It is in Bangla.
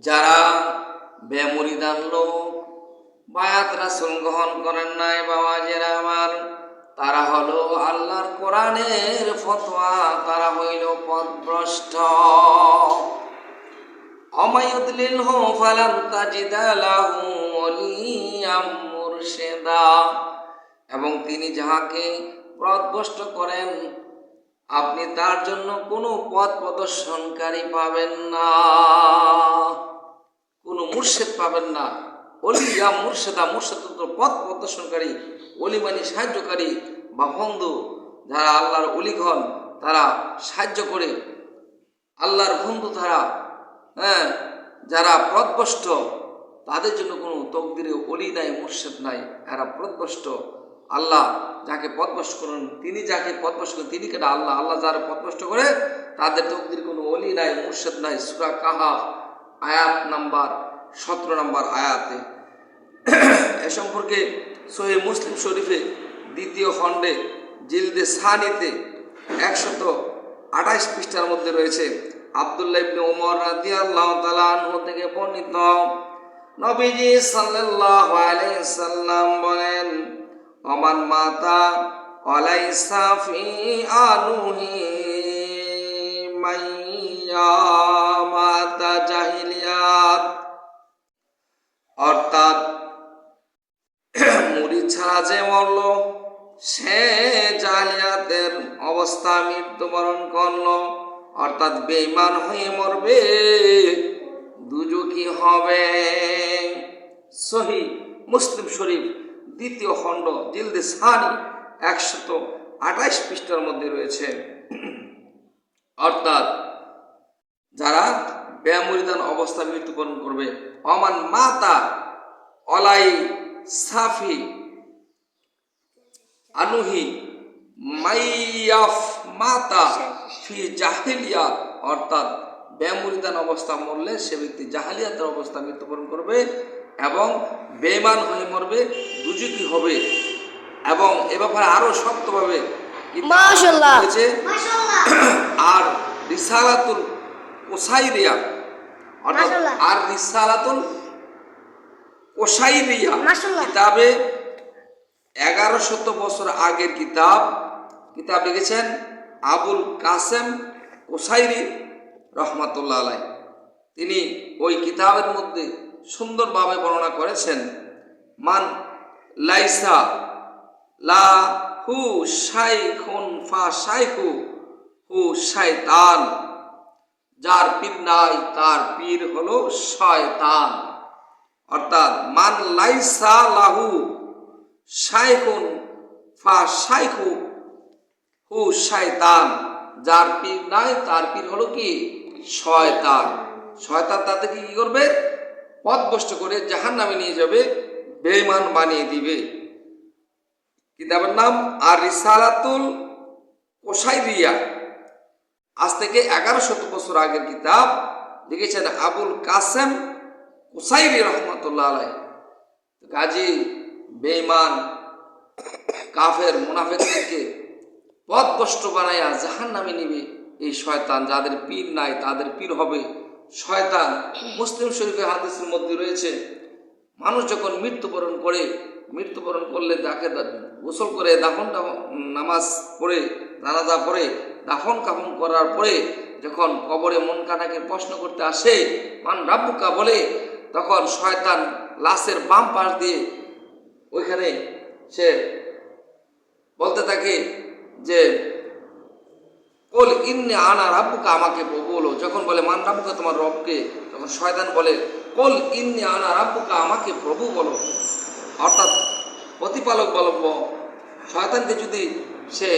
যারা বেমুরিদান লোক বায়াত রাসূল গ্রহণ করেন নাই বাবাজেরা আমার, তারা হলো আল্লাহর কোরআনের ফতোয়া, তারা হইল পথভ্রষ্ট। অমায়ুদলিলহু ফালান তাজিদা লাহু ওয়ালিয়াম মুরশিদা। এবং তিনি যাহাকে পথভ্রষ্ট করেন আপনি তার জন্য কোনো পথ প্রদর্শনকারী পাবেন না, কোনো মুর্শিদ পাবেন না। ওলিয়া মুর্শিদা, মুর্শিদ তো পথ প্রদর্শনকারী, ওলি মানে সাহায্যকারী বা বন্ধু। যারা আল্লাহর অলিগণ তারা সাহায্য করে, আল্লাহর বন্ধু তারা, যারা পথভ্রষ্ট তাদের জন্য কোনো তকদিরে ওলি নাই, মুর্শিদ নাই, এরা পথভ্রষ্ট। আল্লাহ যাকে পথভ্রষ্ট করেন, তিনি যাকে পথভ্রষ্ট করেন তিনি কেন আল্লাহ। আল্লাহ যারা পথভ্রষ্ট করে তাদের তকদির কোনো ওলি নাই, মুর্শিদ নাই। সূরা কাহাফ আয়াত নাম্বার 17 নম্বর আয়াতে এ সম্পর্কে সহিহ মুসলিম শরীফে 2য় খণ্ডে জিলদে সানিতে 128 পৃষ্ঠার মধ্যে রয়েছে। আব্দুল্লাহ ইবনে ওমর রাদিয়াল্লাহু তাআলা আনহু থেকে বর্ণিত, নবীজি সাল্লাল্লাহু আলাইহি সাল্লাম বলেন, ওমান মাতা আলাইসা ফি আনুহি মাইয়া মাতা জাহিলিয়াত। অর্থাৎ মুরিদ ছাড়া যে মরল সে জাহিলিয়াতের অবস্থা মৃত্যুবরণ করল, অর্থাৎ বেঈমান হয়ে মরবে, দুজকি হবে। সহিহ মুসলিম শরীফ 2য় খণ্ড জিলদে সানি 128 পৃষ্ঠার মধ্যে রয়েছে। অর্থাৎ যারা বেমুরিদান অবস্থা মৃত্যুবরণ করবে, অমান মাতা অলাই সাফি আনুহি মাইয়াফ মাতা ফি জাহিলিয়াত। অর্থাৎ বেমুরিদান অবস্থা মরলে সে ব্যক্তি জাহিলিয়াতের অবস্থা মৃত্যুবরণ করবে এবং বেঈমান হয়ে মরবে, দুজকি হবে। এবং এ ব্যাপারে আরো শক্তভাবে মাশাআল্লাহ হয়েছে। আর রিসালাতুল কুসাইরিয়া, অর্থাৎ আর রিসালাতুল কুসাইরিয়া কিতাবে 1100 বছর আগের কিতাব লিখেছেন আবুল কাসেম কুসাইরি রহমাতুল্লাহ আলাইহি। তিনি ওই কিতাবের মধ্যে সুন্দরভাবে বর্ণনা করেছেন, মান লাইসা লা হু শাইখুন ফা শাইখু হু শায়তান। যার পীর নাই তার পীর হলো শয়তান। অর্থাৎ মান লাইসা লাহু শাইখুন ফা শাইখু হু শায়তান। যার পীর নাই তার পীর হলো কি? শয়তান। শয়তান তাদেরকে কি করবে? পথভ্রষ্ট করে জাহান্নামে নিয়ে যাবে, বেঈমান বানিয়ে দিবে। কিতাবের নাম আর রিসালাতুল কুসাইরিয়া, আজ থেকে 1100 বছর আগের কিতাব, লিখেছেন আবুল কাসেম কুসাইরি রহমাতুল্লাহ আলাইহি। কাজী বেঈমান কাফের মুনাফিকদেরকে পথভ্রষ্ট বানাইয়া জাহান্নামে নিবে এই শয়তান। যাদের পীর নাই তাদের পীর হবে শয়তান। মুসলিম শরীফের হাদিসের মধ্যে রয়েছে, মানুষ যখন মৃত্যুবরণ করলে তাকে গোসল করে দাফন নামাজ পড়ে জানাজা পড়ে দাফন কাফন করার পরে যখন কবরে মন কাটাকে প্রশ্ন করতে আসে, মান রাব্বুকা বলে, তখন শয়তান লাশের বাম পাশ দিয়ে ওইখানে সে বলতে থাকে যে কুল ইন্নী আনা রাব্বুকা, আমাকে বলো। যখন বলে মান রাব্বুকা, তোমার রবকে, তখন শয়তান বলে কুল ইন্নী আনা রাব্বুকা, আমাকে প্রভু বলো, অর্থাৎ প্রতিপালক বলব। শয়তানকে যদি সে